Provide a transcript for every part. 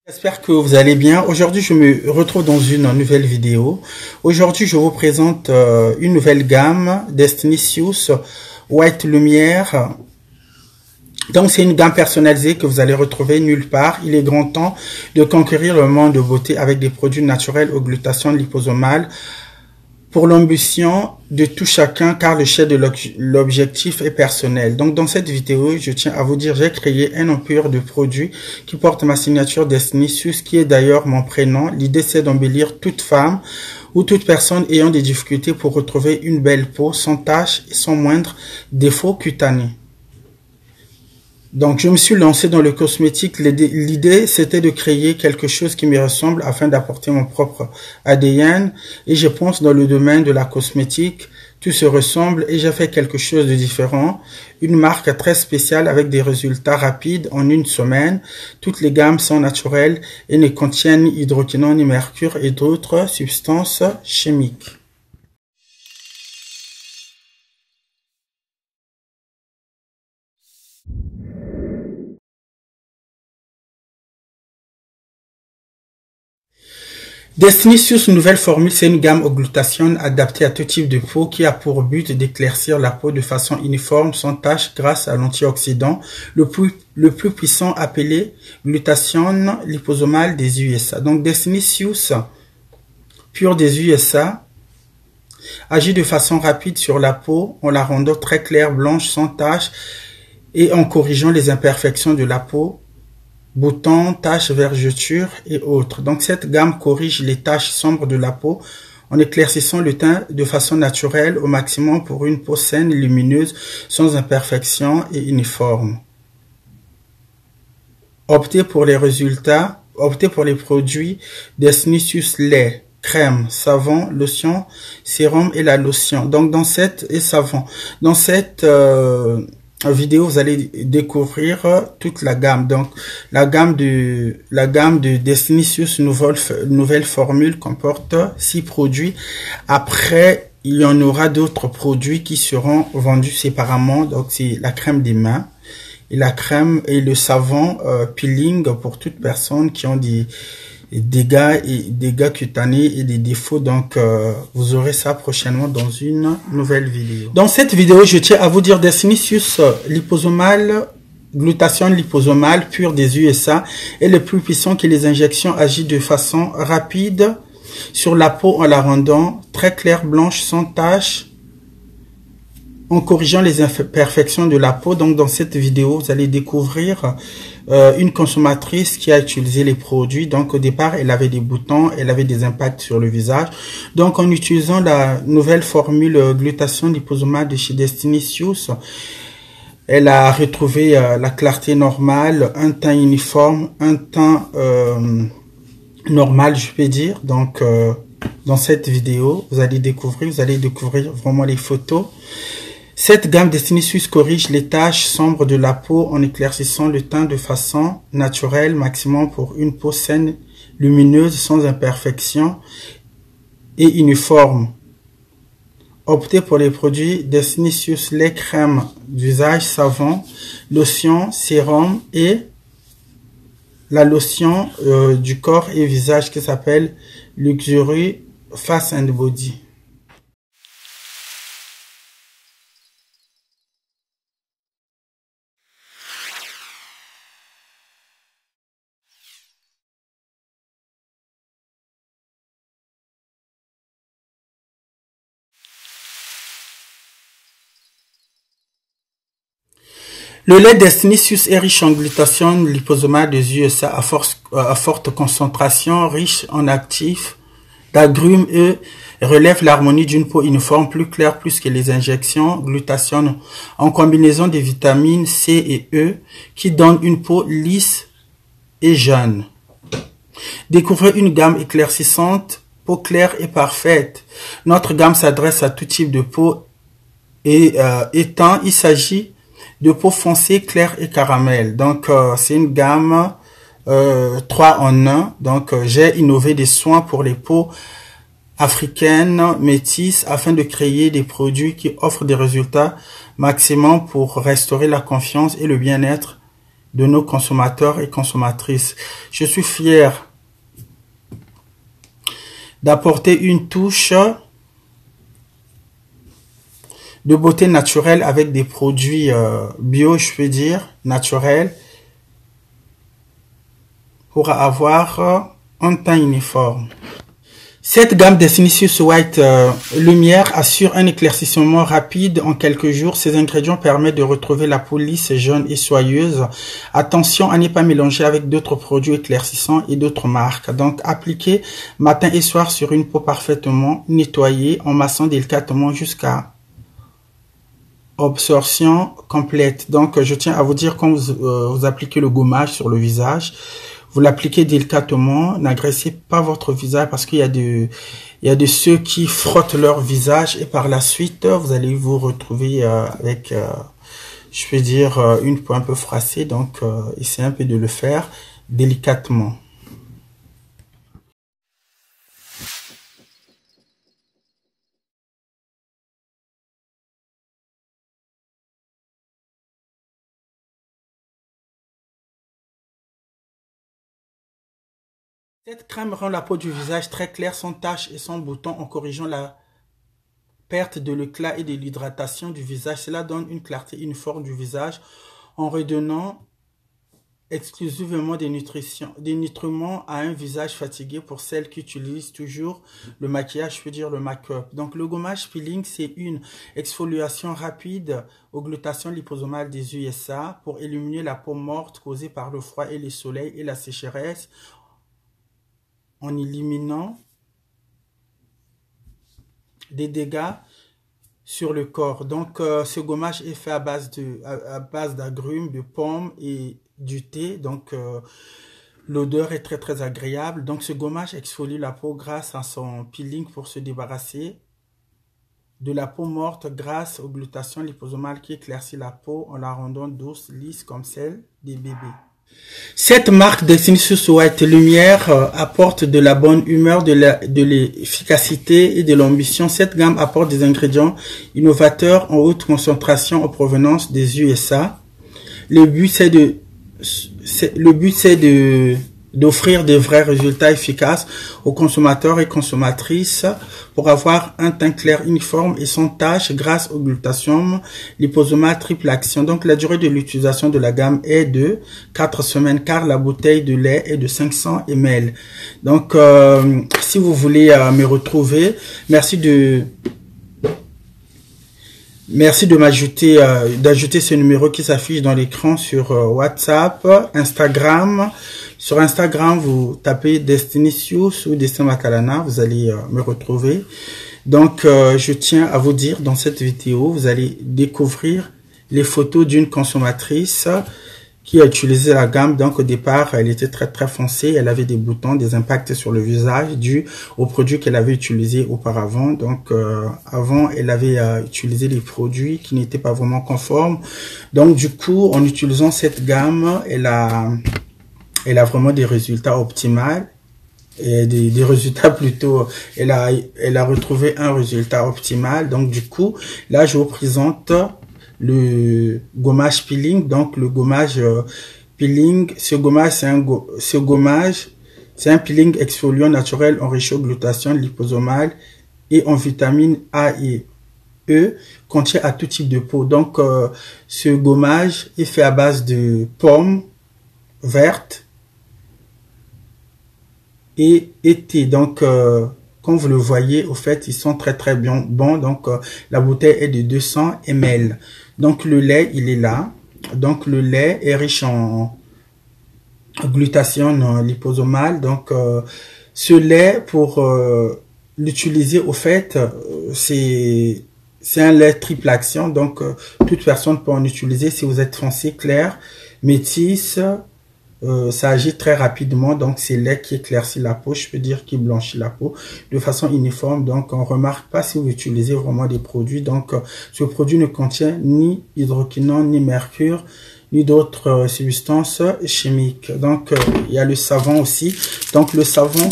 J'espère que vous allez bien. Aujourd'hui, je me retrouve dans une nouvelle vidéo. Aujourd'hui, je vous présente une nouvelle gamme Destinicious White Lumière. Donc, c'est une gamme personnalisée que vous allez retrouver nulle part. Il est grand temps de conquérir le monde de beauté avec des produits naturels aux glutations liposomales pour l'ambition de tout chacun, car le chef de l'objectif est personnel. Donc, dans cette vidéo, je tiens à vous dire, j'ai créé un empire de produits qui porte ma signature Destinicious, qui est d'ailleurs mon prénom. L'idée, c'est d'embellir toute femme ou toute personne ayant des difficultés pour retrouver une belle peau sans taches et sans moindre défaut cutané. Donc, je me suis lancé dans le cosmétique. L'idée, c'était de créer quelque chose qui me ressemble afin d'apporter mon propre ADN. Et je pense dans le domaine de la cosmétique, tout se ressemble et j'ai fait quelque chose de différent. Une marque très spéciale avec des résultats rapides en une semaine. Toutes les gammes sont naturelles et ne contiennent ni hydroquinone, ni mercure et d'autres substances chimiques. Destinicious nouvelle formule, c'est une gamme aux glutations adaptée à tout type de peau qui a pour but d'éclaircir la peau de façon uniforme, sans tache, grâce à l'antioxydant le plus puissant appelé glutathione liposomale des USA. Donc Destinicious pure des USA agit de façon rapide sur la peau en la rendant très claire, blanche, sans tache et en corrigeant les imperfections de la peau, boutons, taches, vergetures et autres. Donc cette gamme corrige les taches sombres de la peau en éclaircissant le teint de façon naturelle au maximum pour une peau saine, lumineuse, sans imperfection et uniforme. Optez pour les produits Destinicious lait, crème, savon, lotion, sérum et la lotion. Donc dans cette vidéo, vous allez découvrir toute la gamme. Donc, la gamme de Destinicious nouvelle formule comporte 6 produits. Après, il y en aura d'autres produits qui seront vendus séparément. Donc, c'est la crème des mains et la crème et le savon peeling pour toute personne qui ont des dégâts cutanés et des défauts. Donc vous aurez ça prochainement dans une nouvelle vidéo. Dans cette vidéo, je tiens à vous dire Destinicious liposomale, glutation liposomale pure des USA est le plus puissant, que les injections agissent de façon rapide sur la peau en la rendant très claire, blanche, sans taches, en corrigeant les imperfections de la peau. Donc dans cette vidéo, vous allez découvrir une consommatrice qui a utilisé les produits. Donc au départ, elle avait des boutons, elle avait des impacts sur le visage. Donc en utilisant la nouvelle formule glutation liposomale de chez Destinicious, elle a retrouvé la clarté normale, un teint uniforme, un teint normal, je peux dire. Donc dans cette vidéo, vous allez découvrir vraiment les photos. Cette gamme Destinicious corrige les taches sombres de la peau en éclaircissant le teint de façon naturelle, maximum pour une peau saine, lumineuse, sans imperfection et uniforme. Optez pour les produits Destinicious lait, crème d'usage, savon, lotion, sérum et la lotion du corps et visage qui s'appelle Luxury Face and Body. Le lait Destinicious est riche en glutation liposomale des USA à forte concentration, riche en actifs d'agrumes et relève l'harmonie d'une peau uniforme plus claire plus que les injections glutation en combinaison des vitamines C et E qui donnent une peau lisse et jeune. Découvrez une gamme éclaircissante, peau claire et parfaite. Notre gamme s'adresse à tout type de peau et étant il s'agit de peau foncée, claire et caramel. Donc c'est une gamme 3 en 1. Donc j'ai innové des soins pour les peaux africaines métisses afin de créer des produits qui offrent des résultats maximum pour restaurer la confiance et le bien-être de nos consommateurs et consommatrices. Je suis fier d'apporter une touche de beauté naturelle avec des produits bio, je peux dire, naturels, pour avoir un teint uniforme. Cette gamme Definitions White Lumière assure un éclaircissement rapide en quelques jours. Ces ingrédients permettent de retrouver la peau lisse, jaune et soyeuse. Attention à ne pas mélanger avec d'autres produits éclaircissants et d'autres marques. Donc, appliquez matin et soir sur une peau parfaitement nettoyée en massant délicatement jusqu'à absorption complète. Donc, je tiens à vous dire quand vous appliquez le gommage sur le visage, vous l'appliquez délicatement, n'agressez pas votre visage parce qu'il y a de ceux qui frottent leur visage et par la suite, vous allez vous retrouver avec, je peux dire, une peau un peu froissée. Donc, essayez un peu de le faire délicatement. Cette crème rend la peau du visage très claire, sans taches et sans boutons, en corrigeant la perte de l'éclat et de l'hydratation du visage. Cela donne une clarté uniforme du visage en redonnant exclusivement des nutriments à un visage fatigué pour celles qui utilisent toujours le maquillage, je veux dire le make-up. Donc le gommage peeling, c'est une exfoliation rapide aux glutathions liposomales des USA pour éliminer la peau morte causée par le froid et le soleil et la sécheresse, en éliminant des dégâts sur le corps. Donc, ce gommage est fait à base d'agrumes, de pommes et du thé. Donc, l'odeur est très très agréable. Donc, ce gommage exfolie la peau grâce à son peeling pour se débarrasser de la peau morte grâce aux glutathions liposomales qui éclaircit la peau en la rendant douce, lisse comme celle des bébés. Cette marque Definitions White Lumière apporte de la bonne humeur, de l'efficacité et de l'ambition. Cette gamme apporte des ingrédients innovateurs en haute concentration en provenance des USA. Le but c'est d'offrir de vrais résultats efficaces aux consommateurs et consommatrices pour avoir un teint clair uniforme et sans taches grâce au glutathium liposomal triple action. Donc la durée de l'utilisation de la gamme est de 4 semaines car la bouteille de lait est de 500 ml. Donc si vous voulez me retrouver, merci de d'ajouter ce numéro qui s'affiche dans l'écran sur WhatsApp, Instagram. Sur Instagram, vous tapez Definitions ou Destin Makalana, vous allez me retrouver. Donc, je tiens à vous dire, dans cette vidéo, vous allez découvrir les photos d'une consommatrice qui a utilisé la gamme. Donc, au départ, elle était très très foncée. Elle avait des boutons, des impacts sur le visage dû aux produits qu'elle avait utilisés auparavant. Donc, avant, elle avait utilisé des produits qui n'étaient pas vraiment conformes. Donc, du coup, en utilisant cette gamme, elle a vraiment des résultats optimaux. Et des résultats plutôt, elle a retrouvé un résultat optimal. Donc, du coup, là, je vous présente le gommage peeling. Donc le gommage peeling, ce gommage c'est un peeling exfoliant naturel enrichi en glutathion liposomale et en vitamines A et E, contient à tout type de peau. Donc ce gommage est fait à base de pommes vertes et thé. Donc comme vous le voyez, au fait, ils sont très très bien bons. Donc la bouteille est de 200 ml. Donc le lait, il est là. Donc le lait est riche en glutathion liposomale. Donc ce lait, pour l'utiliser, au fait, c'est un lait triple action. Donc toute personne peut en utiliser. Si vous êtes foncé, clair, métisse, ça agit très rapidement. Donc c'est lait qui éclaircit la peau, je peux dire qui blanchit la peau de façon uniforme. Donc on remarque pas si vous utilisez vraiment des produits. Donc ce produit ne contient ni hydroquinone, ni mercure, ni d'autres substances chimiques. Donc il y a le savon aussi. Donc le savon,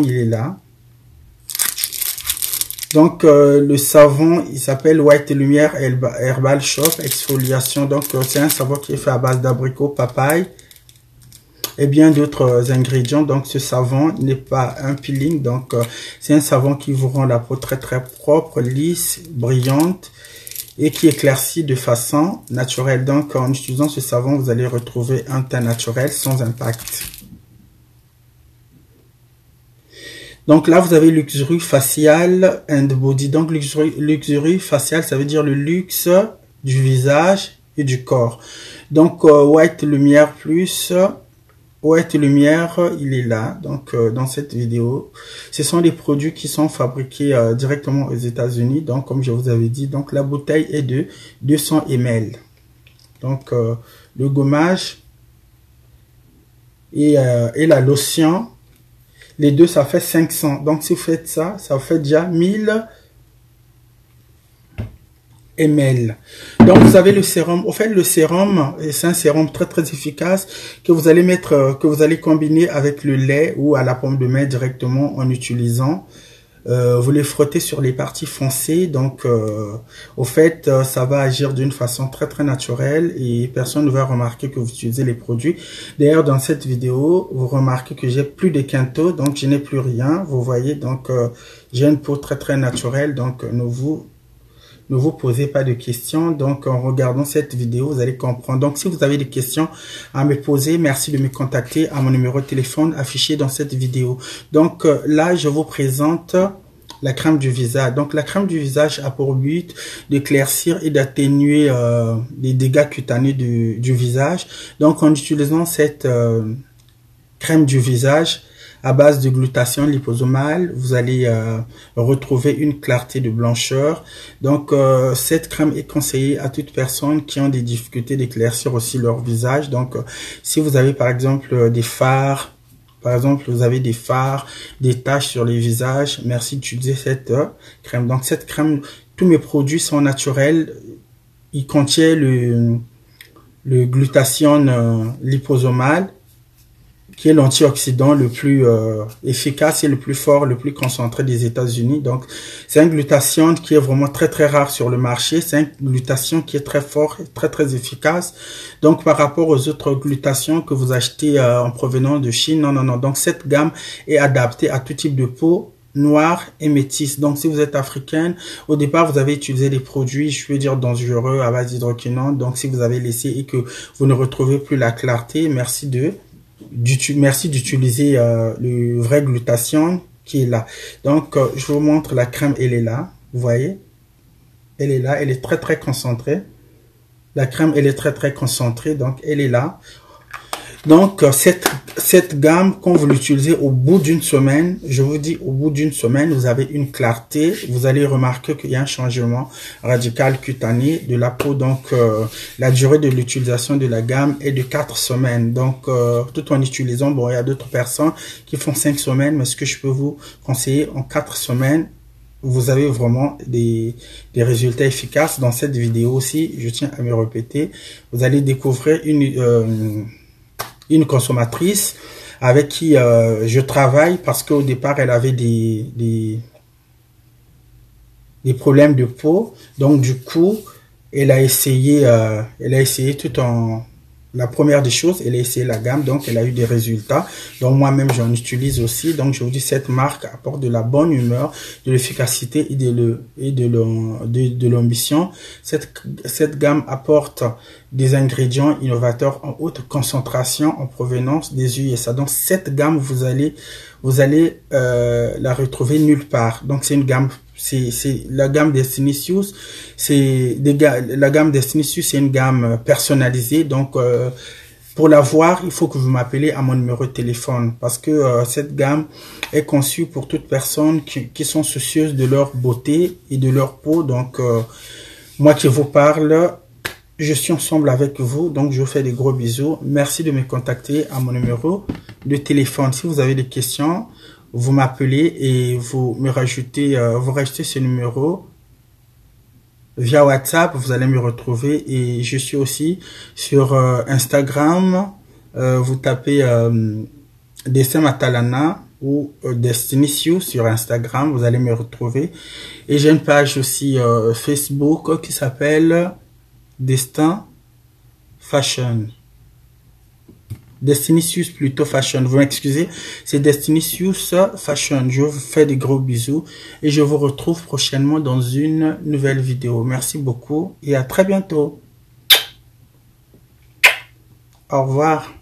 il est là. Donc le savon, il s'appelle White Lumière Herbal Shop Exfoliation. Donc c'est un savon qui est fait à base d'abricot, papaye et bien d'autres ingrédients. Donc ce savon n'est pas un peeling, donc c'est un savon qui vous rend la peau très très propre, lisse, brillante et qui éclaircit de façon naturelle. Donc en utilisant ce savon, vous allez retrouver un teint naturel sans impact. Donc là, vous avez Luxury Facial and Body. Donc Luxury Facial, ça veut dire le luxe du visage et du corps. Donc White Lumière Plus, White Lumière, il est là. Donc dans cette vidéo, ce sont des produits qui sont fabriqués directement aux États-Unis. Donc comme je vous avais dit, donc la bouteille est de 200 ml. Donc le gommage et la lotion. Les deux, ça fait 500. Donc, si vous faites ça, ça fait déjà 1000 ml. Donc, vous avez le sérum. Au fait, le sérum, c'est un sérum très, très efficace que vous allez mettre, que vous allez combiner avec le lait ou à la pomme de main directement en utilisant. Vous les frottez sur les parties foncées. Donc, au fait, ça va agir d'une façon très, très naturelle et personne ne va remarquer que vous utilisez les produits. D'ailleurs, dans cette vidéo, vous remarquez que j'ai plus de quinto, donc je n'ai plus rien. Vous voyez, donc, j'ai une peau très, très naturelle. Donc, ne vous posez pas de questions. Donc, en regardant cette vidéo, vous allez comprendre. Donc, si vous avez des questions à me poser, merci de me contacter à mon numéro de téléphone affiché dans cette vidéo. Donc, là, je vous présente la crème du visage. Donc, la crème du visage a pour but d'éclaircir et d'atténuer les dégâts cutanés du visage. Donc, en utilisant cette crème du visage, à base de glutathione liposomale, vous allez retrouver une clarté de blancheur. Donc, cette crème est conseillée à toute personne qui ont des difficultés d'éclaircir aussi leur visage. Donc, si vous avez par exemple des fards, des taches sur les visages, merci d'utiliser cette crème. Donc, cette crème, tous mes produits sont naturels. Il contient le glutathione liposomale, qui est l'antioxydant le plus efficace et le plus fort, le plus concentré des États-Unis. Donc, c'est un glutathione qui est vraiment très très rare sur le marché. C'est un glutathione qui est très fort, très très efficace. Donc, par rapport aux autres glutathions que vous achetez en provenance de Chine, non. Donc, cette gamme est adaptée à tout type de peau, noire et métisse. Donc, si vous êtes africaine, au départ, vous avez utilisé des produits, je veux dire, dangereux à base d'hydroquinone. Donc, si vous avez laissé et que vous ne retrouvez plus la clarté, merci d'utiliser le vrai glutathione qui est là. Donc, je vous montre la crème, elle est là. Vous voyez? Elle est là, elle est très très concentrée. La crème, elle est très très concentrée, donc elle est là. Donc, cette gamme, quand vous l'utilisez au bout d'une semaine, je vous dis au bout d'une semaine, vous avez une clarté. Vous allez remarquer qu'il y a un changement radical cutané de la peau. Donc, la durée de l'utilisation de la gamme est de 4 semaines. Donc, tout en utilisant, bon, il y a d'autres personnes qui font 5 semaines, mais ce que je peux vous conseiller en 4 semaines, vous avez vraiment des résultats efficaces. Dans cette vidéo aussi, je tiens à me répéter, vous allez découvrir une consommatrice avec qui je travaille parce qu'au départ, elle avait des problèmes de peau. Donc, du coup, elle a essayé tout en... La première des choses, elle a essayé la gamme, donc elle a eu des résultats. Donc moi-même, j'en utilise aussi. Donc je vous dis, cette marque apporte de la bonne humeur, de l'efficacité et de l'ambition. Cette gamme apporte des ingrédients innovateurs en haute concentration en provenance des USA. Donc cette gamme, vous allez la retrouver nulle part. Donc c'est une gamme. C'est la gamme Destinicious, la gamme Destinicious, c'est une gamme personnalisée. Donc, pour la voir, il faut que vous m'appelez à mon numéro de téléphone parce que cette gamme est conçue pour toutes personnes qui sont soucieuses de leur beauté et de leur peau. Donc, moi qui vous parle, je suis ensemble avec vous. Donc, je vous fais des gros bisous. Merci de me contacter à mon numéro de téléphone. Si vous avez des questions, vous m'appelez et vous rajoutez ce numéro via WhatsApp, vous allez me retrouver et je suis aussi sur Instagram, vous tapez Dessin Matalana ou Destinicious sur Instagram, vous allez me retrouver. Et j'ai une page aussi Facebook qui s'appelle Destin Fashion. Destinicious plutôt Fashion, vous m'excusez, c'est Destinicious Fashion. Je vous fais des gros bisous et je vous retrouve prochainement dans une nouvelle vidéo. Merci beaucoup et à très bientôt. Au revoir.